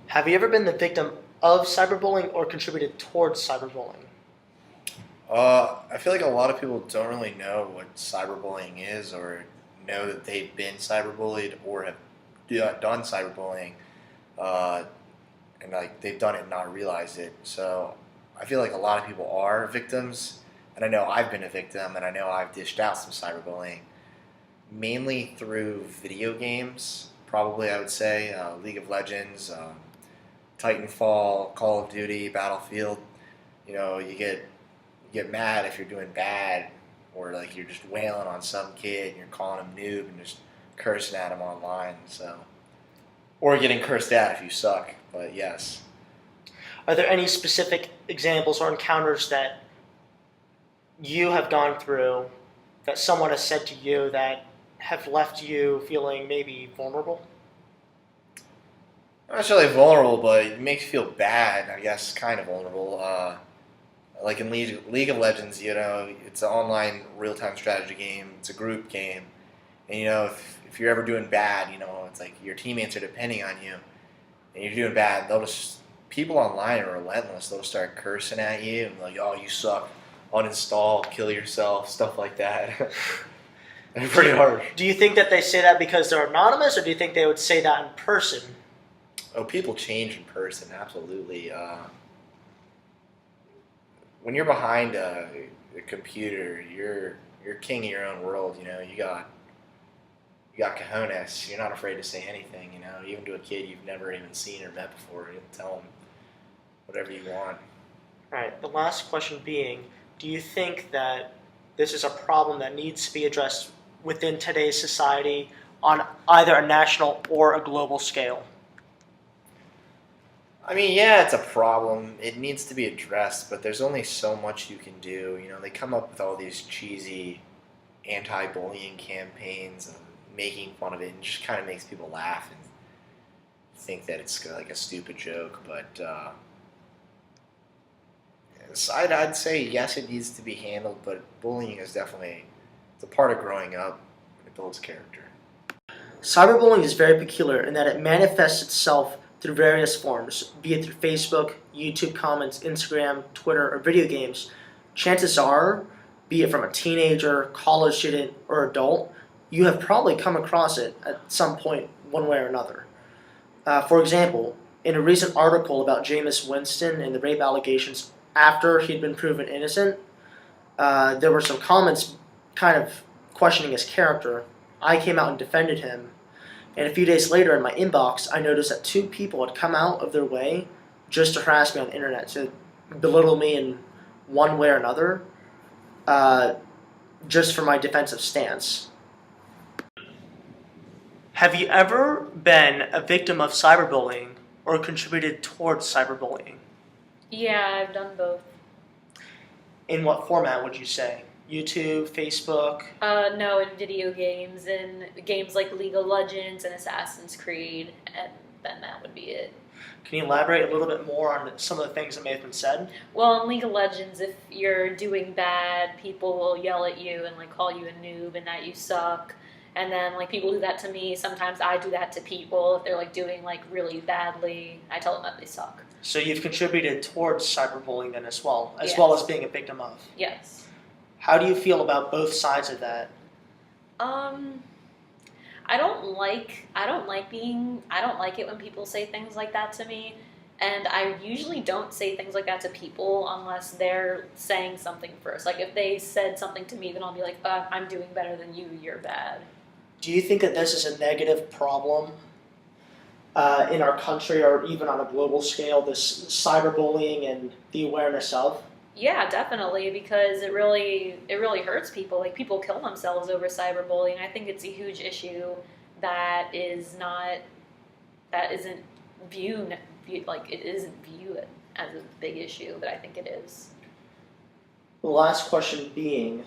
Have you ever been the victim of cyberbullying or contributed towards cyberbullying? I feel like a lot of people don't really know what cyberbullying is or know that they've been cyberbullied or have done cyberbullying, uh, and like they've done it and not realized it. So I feel like a lot of people are victims, and I know I've been a victim, and I know I've dished out some cyberbullying, mainly through video games. Probably, I would say League of Legends, Titanfall, Call of Duty, Battlefield. You get mad if you're doing bad, or like you're just wailing on some kid and you're calling him noob and just cursing at him online. So, or getting cursed at if you suck. But yes, Are there any specific examples or encounters that you have gone through that someone has said to you that have left you feeling maybe vulnerable? not necessarily vulnerable, but it makes you feel bad. I guess kind of vulnerable. Like in League of Legends, it's an online real time strategy game. It's a group game, and if you're ever doing bad, it's like your teammates are depending on you, and you're doing bad. They'll just People online are relentless. They'll start cursing at you and like, "Oh, you suck. Uninstall, kill yourself," stuff like that. They're pretty harsh. Do you think that they say that because they're anonymous, or do you think they would say that in person? Oh, people change in person, absolutely. When you're behind a computer, you're king of your own world. You got cojones. You're not afraid to say anything. Even to a kid you've never even seen or met before. You can tell them whatever you want. All right, the last question being, do you think that this is a problem that needs to be addressed within today's society on either a national or a global scale? I mean, yeah, it's a problem. It needs to be addressed, but there's only so much you can do. They come up with all these cheesy anti-bullying campaigns and making fun of it, and it just kind of makes people laugh and think that it's like a stupid joke. But I'd say yes, it needs to be handled, but bullying is definitely it's a part of growing up. It builds character. Cyberbullying is very peculiar in that it manifests itself through various forms, be it through Facebook, YouTube comments, Instagram, Twitter, or video games. Chances are, be it from a teenager, college student, or adult, you have probably come across it at some point, one way or another. For example, in a recent article about Jameis Winston and the rape allegations after he'd been proven innocent, there were some comments kind of questioning his character. I came out and defended him, and a few days later in my inbox, I noticed that two people had come out of their way just to harass me on the internet, to belittle me in one way or another, just for my defensive stance. Have you ever been a victim of cyberbullying or contributed towards cyberbullying? Yeah, I've done both. In what format would you say? YouTube, Facebook? No, in video games, in games like League of Legends and Assassin's Creed, and then that would be it. Can you elaborate a little bit more on some of the things that may have been said? Well, in League of Legends, if you're doing bad, people will yell at you and like call you a noob and that you suck. And then like people do that to me. Sometimes I do that to people if they're like doing like really badly. I tell them that they suck. So you've contributed towards cyberbullying then as well Yes. being a victim of. Yes. How do you feel about both sides of that? I don't like it when people say things like that to me. And I usually don't say things like that to people unless they're saying something first. Like if they said something to me, then I'll be like, I'm doing better than you, you're bad. Do you think that this is a negative problem in our country or even on a global scale, this cyberbullying and the awareness of? Yeah, definitely, because it really hurts people. Like people kill themselves over cyberbullying. I think it's a huge issue that isn't viewed like it isn't viewed as a big issue, but I think it is. The last question being,